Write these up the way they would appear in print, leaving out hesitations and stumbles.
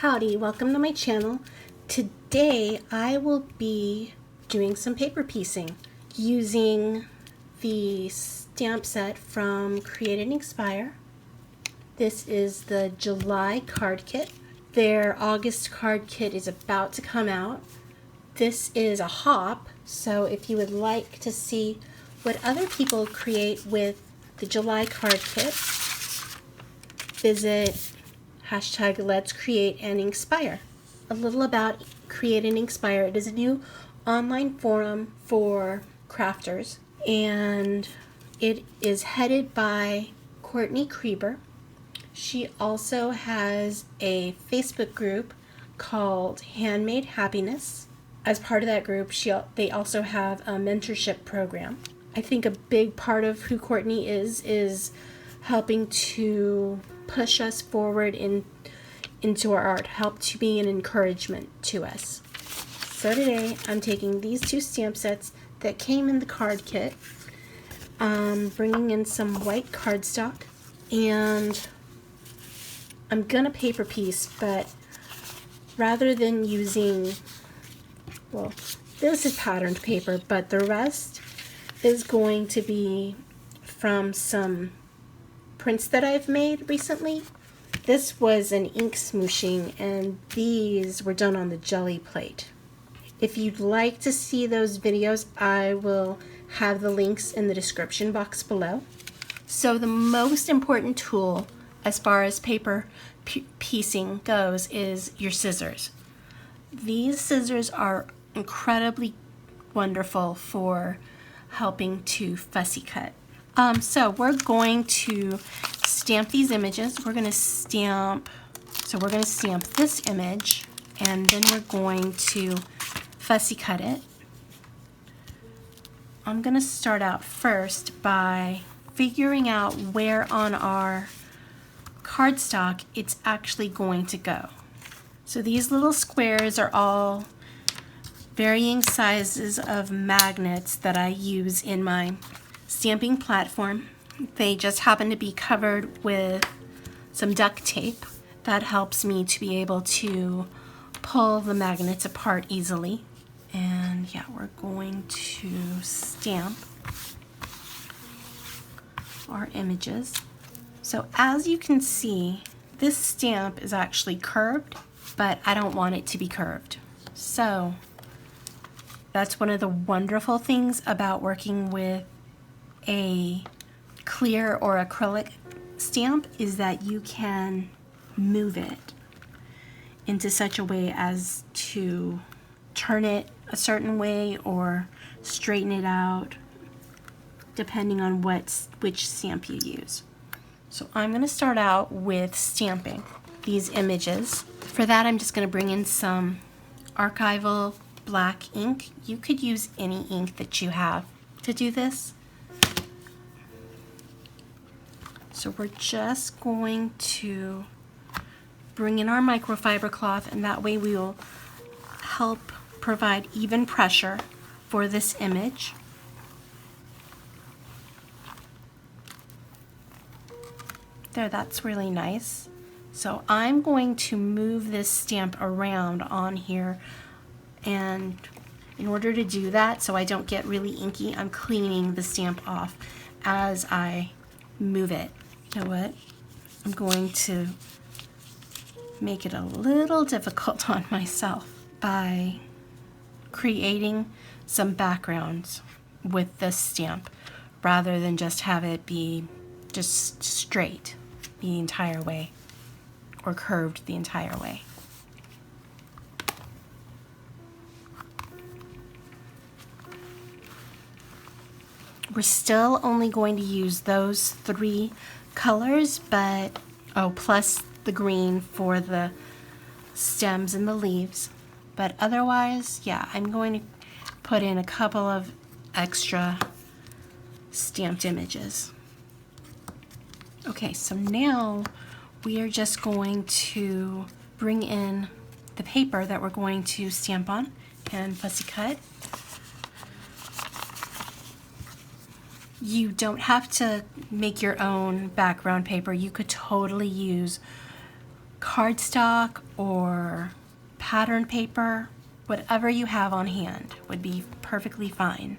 Howdy, welcome to my channel. Today I will be doing some paper piecing using the stamp set from Create and Inkspire. This is the July card kit. Their August card kit is about to come out. This is a hop, so if you would like to see what other people create with the July card kit, visit hashtag Let's Create and Inkspire. A little about Create and Inkspire. It is a new online forum for crafters, and it is headed by Courtney Kreber. She also has a Facebook group called Handmade Happiness. As part of that group, they also have a mentorship program. I think a big part of who Courtney is helping to push us forward into our art, help to be an encouragement to us. So today I'm taking these two stamp sets that came in the card kit, bringing in some white cardstock, and I'm gonna paper piece, but rather than using, well, this is patterned paper, but the rest is going to be from some prints that I've made recently. This was an ink smooshing, and these were done on the jelly plate. If you'd like to see those videos, I will have the links in the description box below. So the most important tool as far as paper piecing goes is your scissors. These scissors are incredibly wonderful for helping to fussy cut. So we're going to stamp these images. We're going to stamp this image, and then we're going to fussy cut it. I'm going to start out first by figuring out where on our cardstock it's actually going to go. So these little squares are all varying sizes of magnets that I use in my stamping platform. They just happen to be covered with some duct tape that helps me to be able to pull the magnets apart easily. And yeah, we're going to stamp our images. So as you can see, this stamp is actually curved, but I don't want it to be curved. So that's one of the wonderful things about working with a clear or acrylic stamp, is that you can move it into such a way as to turn it a certain way or straighten it out depending on which stamp you use. So I'm going to start out with stamping these images. For that, I'm just going to bring in some Archival black ink. You could use any ink that you have to do this. So we're just going to bring in our microfiber cloth, and that way we will help provide even pressure for this image. There, that's really nice. So I'm going to move this stamp around on here, and in order to do that, so I don't get really inky, I'm cleaning the stamp off as I move it. You know what? I'm going to make it a little difficult on myself by creating some backgrounds with this stamp rather than just have it be just straight the entire way or curved the entire way. We're still only going to use those three colors, but plus the green for the stems and the leaves. But otherwise, yeah, I'm going to put in a couple of extra stamped images. Okay, so now we are just going to bring in the paper that we're going to stamp on and fussy cut. You don't have to make your own background paper. You could totally use cardstock or pattern paper, whatever you have on hand would be perfectly fine.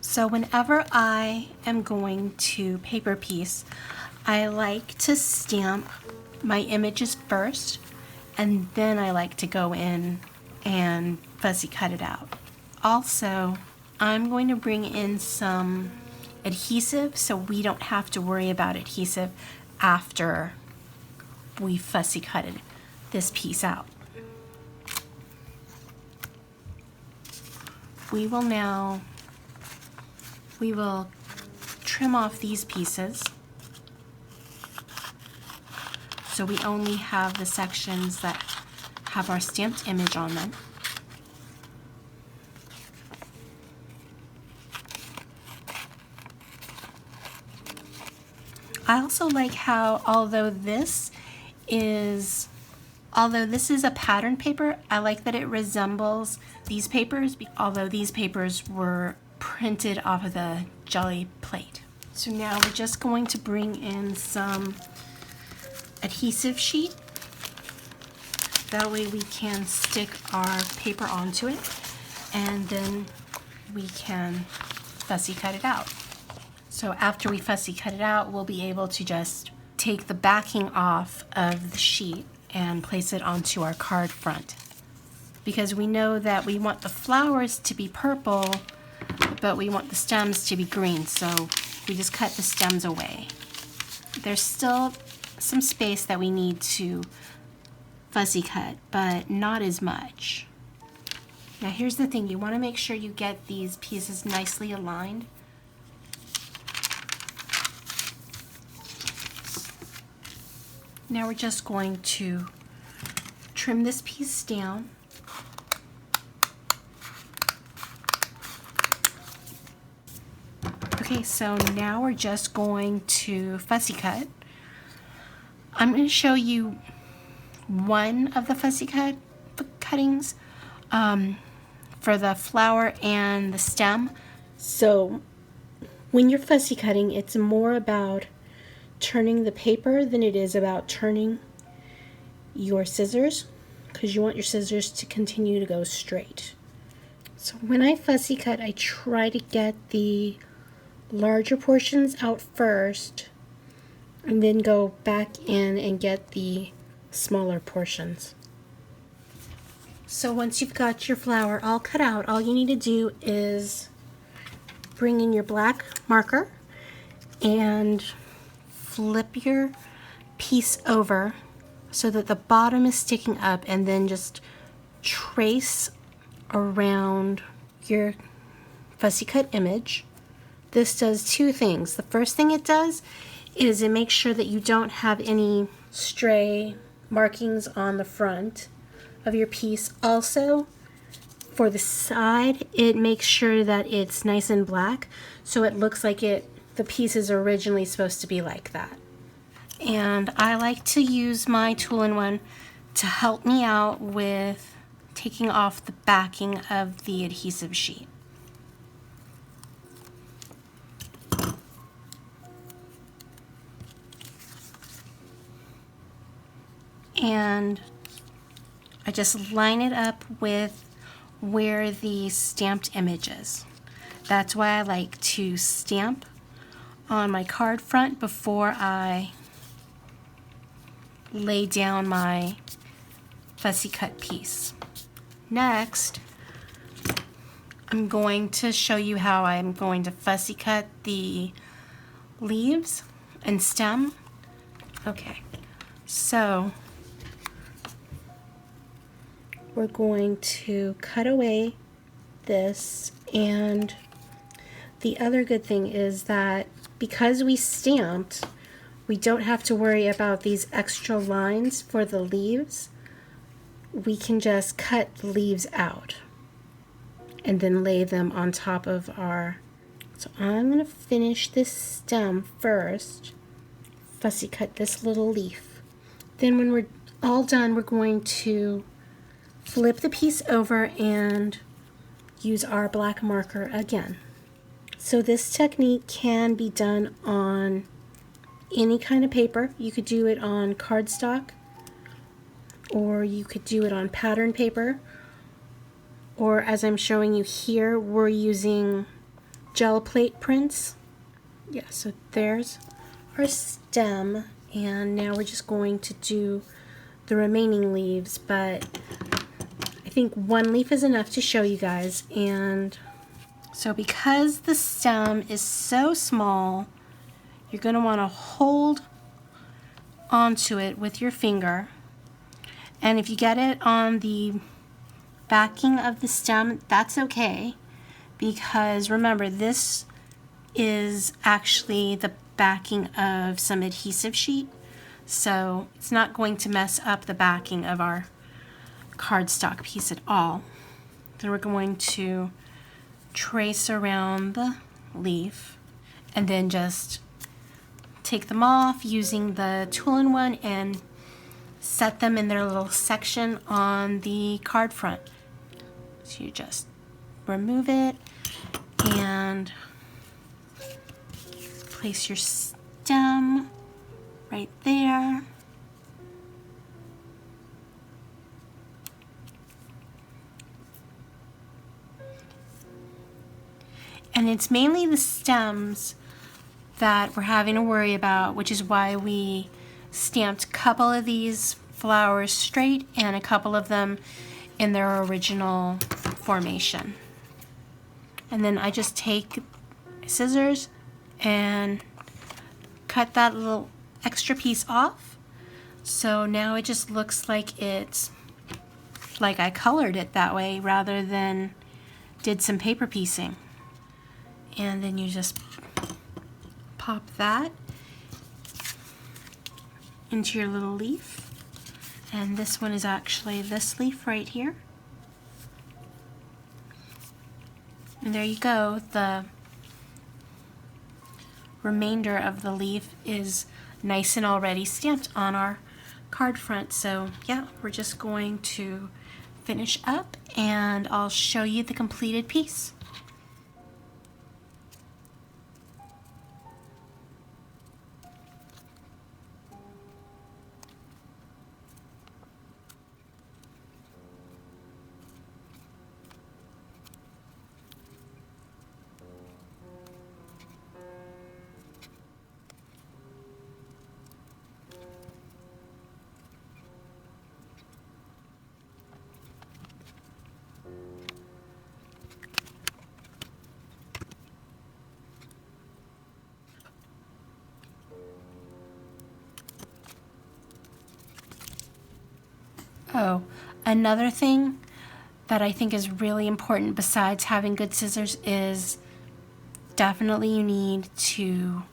So whenever I am going to paper piece, I like to stamp my images first, and then I like to go in and fussy cut it out. Also, I'm going to bring in some adhesive so we don't have to worry about adhesive after we fussy cutted this piece out. We will trim off these pieces so we only have the sections that have our stamped image on them. I also like how although this is a pattern paper, I like that it resembles these papers, although these papers were printed off of the jelly plate. So now we're just going to bring in some adhesive sheet. That way we can stick our paper onto it, and then we can fussy cut it out. So after we fussy cut it out, we'll be able to just take the backing off of the sheet and place it onto our card front. Because we know that we want the flowers to be purple, but we want the stems to be green, so we just cut the stems away. There's still some space that we need to fussy cut, but not as much. Now here's the thing, you want to make sure you get these pieces nicely aligned. Now we're just going to trim this piece down. Okay, so now we're just going to fussy cut. I'm going to show you one of the fussy cuttings for the flower and the stem. So when you're fussy cutting, it's more about turning the paper than it is about turning your scissors, because you want your scissors to continue to go straight. So when I fussy cut, I try to get the larger portions out first and then go back in and get the smaller portions. So once you've got your flower all cut out, all you need to do is bring in your black marker and flip your piece over so that the bottom is sticking up, and then just trace around your fussy cut image. This does two things. The first thing it does is it makes sure that you don't have any stray markings on the front of your piece. Also, for the side, it makes sure that it's nice and black, so it looks like the piece is originally supposed to be like that. And I like to use my tool-in-one to help me out with taking off the backing of the adhesive sheet. And I just line it up with where the stamped image is. That's why I like to stamp on my card front before I lay down my fussy cut piece. Next, I'm going to show you how I'm going to fussy cut the leaves and stem. Okay, so we're going to cut away this, and the other good thing is that because we stamped, we don't have to worry about these extra lines for the leaves. We can just cut the leaves out and then lay them on top of our... So I'm going to finish this stem first, fussy cut this little leaf. Then when we're all done, we're going to flip the piece over and use our black marker again. So this technique can be done on any kind of paper. You could do it on cardstock, or you could do it on pattern paper, or as I'm showing you here, we're using gel plate prints. Yeah, so there's our stem, and now we're just going to do the remaining leaves, but I think one leaf is enough to show you guys. And so because the stem is so small, you're going to want to hold onto it with your finger, and if you get it on the backing of the stem, that's okay, because remember, this is actually the backing of some adhesive sheet, so it's not going to mess up the backing of our cardstock piece at all. Then we're going to trace around the leaf and then just take them off using the tool-in-one and set them in their little section on the card front. So you just remove it and place your stem right there. And it's mainly the stems that we're having to worry about, which is why we stamped a couple of these flowers straight and a couple of them in their original formation. And then I just take scissors and cut that little extra piece off. So now it just looks like it's like I colored it that way rather than did some paper piecing. And then you just pop that into your little leaf, and this one is actually this leaf right here. And there you go, the remainder of the leaf is nice and already stamped on our card front. So yeah, we're just going to finish up and I'll show you the completed piece. Oh, another thing that I think is really important besides having good scissors is definitely you need to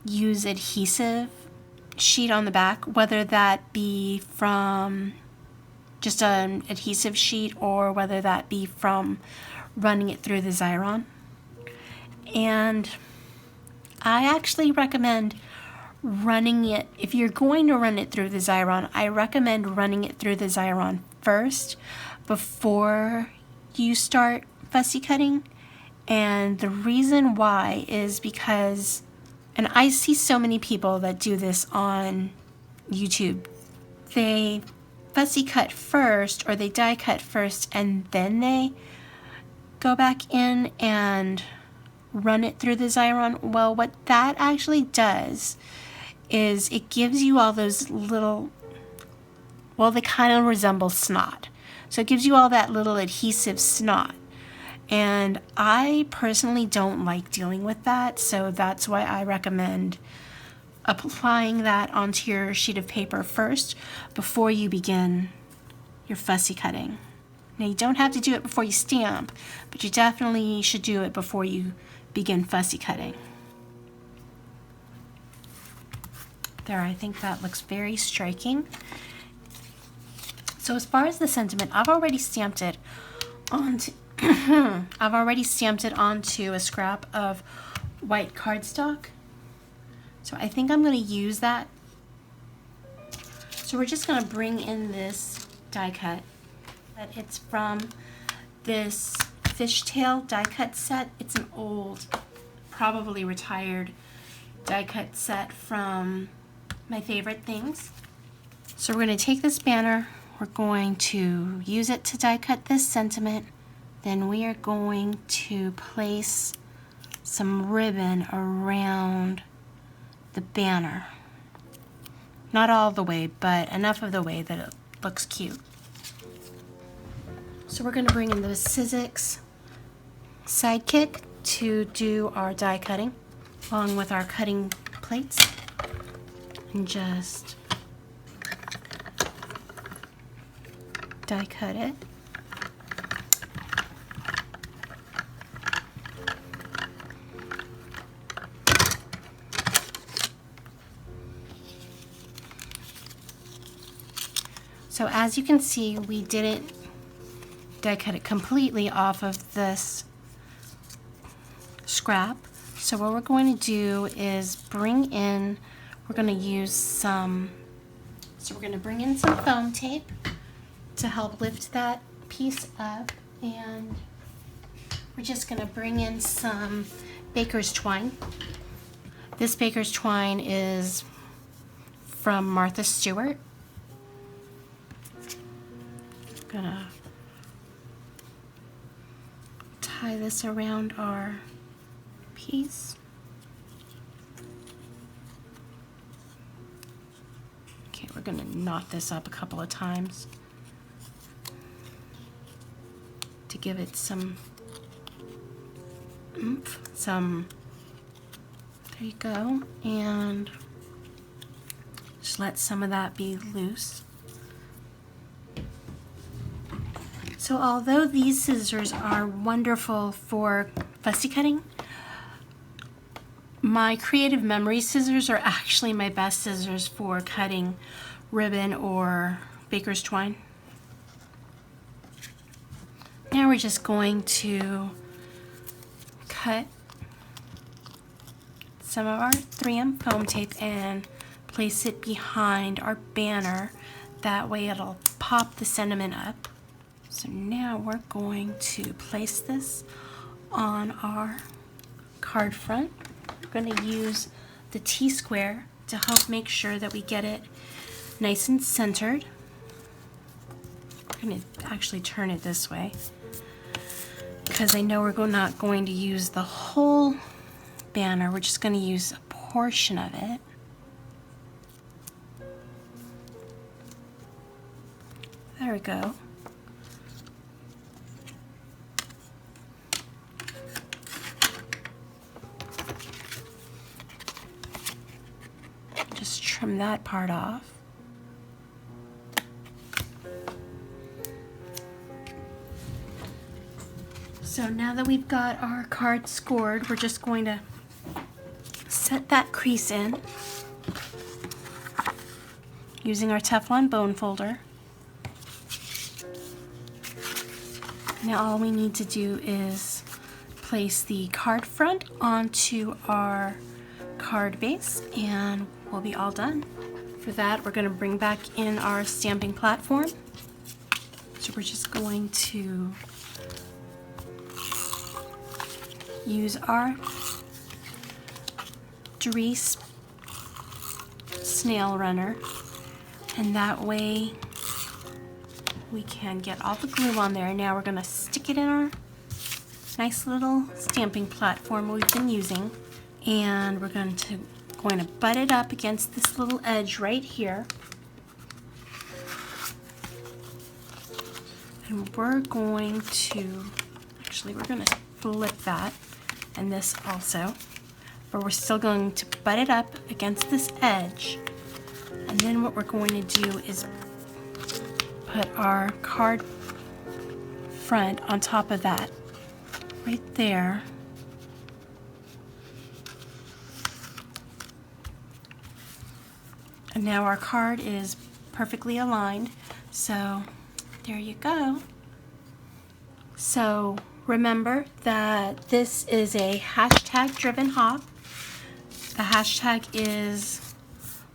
use adhesive sheet on the back, whether that be from just an adhesive sheet or whether that be from running it through the Xyron. And I actually recommend running it, if you're going to run it through the Xyron, I recommend running it through the Xyron first before you start fussy cutting. And the reason why is because, and I see so many people that do this on YouTube, they fussy cut first or they die cut first and then they go back in and run it through the Xyron. Well, what that actually does is it gives you all those little, well, they kind of resemble snot. So it gives you all that little adhesive snot. And I personally don't like dealing with that, so that's why I recommend applying that onto your sheet of paper first before you begin your fussy cutting. Now, you don't have to do it before you stamp, but you definitely should do it before you begin fussy cutting. There, I think that looks very striking. So as far as the sentiment, I've already stamped it onto a scrap of white cardstock. So I think I'm going to use that. So we're just going to bring in this die cut. It's from this Fishtail die cut set. It's an old, probably retired die cut set from My Favorite Things. So we're going to take this banner, we're we're going to use it to die cut this sentiment. Then we are going to place some ribbon around the banner. Not all the way, but enough of the way that it looks cute. So we're going to bring in the Sizzix Sidekick to do our die cutting, along with our cutting plates, and just die cut it. So as you can see, we didn't die cut it completely off of this scrap. So what we're going to do is bring in, we're going to use some, so we're going to bring in some foam tape to help lift that piece up, and we're just going to bring in some baker's twine. This baker's twine is from Martha Stewart. Gonna tie this around our piece. Okay, we're gonna knot this up a couple of times to give it some oomph, there you go, and just let some of that be loose. So although these scissors are wonderful for fussy cutting, my Creative Memory scissors are actually my best scissors for cutting ribbon or baker's twine. Now we're just going to cut some of our 3M foam tape and place it behind our banner. That way it'll pop the sentiment up. So now we're going to place this on our card front. We're going to use the T-square to help make sure that we get it nice and centered. I'm going to actually turn it this way because I know we're not going to use the whole banner. We're just going to use a portion of it. There we go. Just trim that part off. So now that we've got our card scored, we're just going to set that crease in using our Teflon bone folder. Now all we need to do is place the card front onto our card base and we'll be all done. For that, we're going to bring back in our stamping platform. So we're just going to use our Dries snail runner, and that way we can get all the glue on there. Now we're going to stick it in our nice little stamping platform we've been using, and we're going to butt it up against this little edge right here. And we're going to flip that and this also, but we're still going to butt it up against this edge. And then what we're going to do is put our card front on top of that right there. And now our card is perfectly aligned, so there you go. So remember that this is a hashtag driven hop. The hashtag is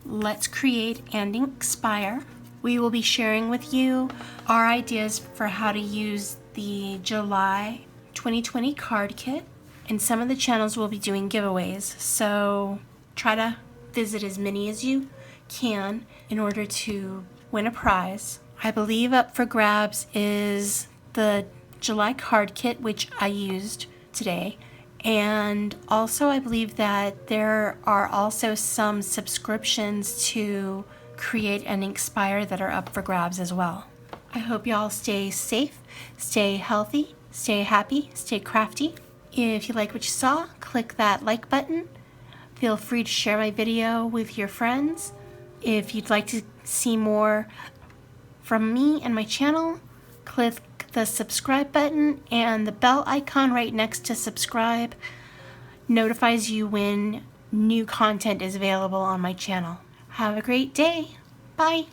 Let's Create and Inkspire. We will be sharing with you our ideas for how to use the July 2020 card kit, and some of the channels will be doing giveaways, so try to visit as many as you can in order to win a prize. I believe up for grabs is the July card kit, which I used today. And also I believe that there are also some subscriptions to Create and Inkspire that are up for grabs as well. I hope y'all stay safe, stay healthy, stay happy, stay crafty. If you like what you saw, click that like button. Feel free to share my video with your friends. If you'd like to see more from me and my channel, click the subscribe button, and the bell icon right next to subscribe notifies you when new content is available on my channel. Have a great day. Bye.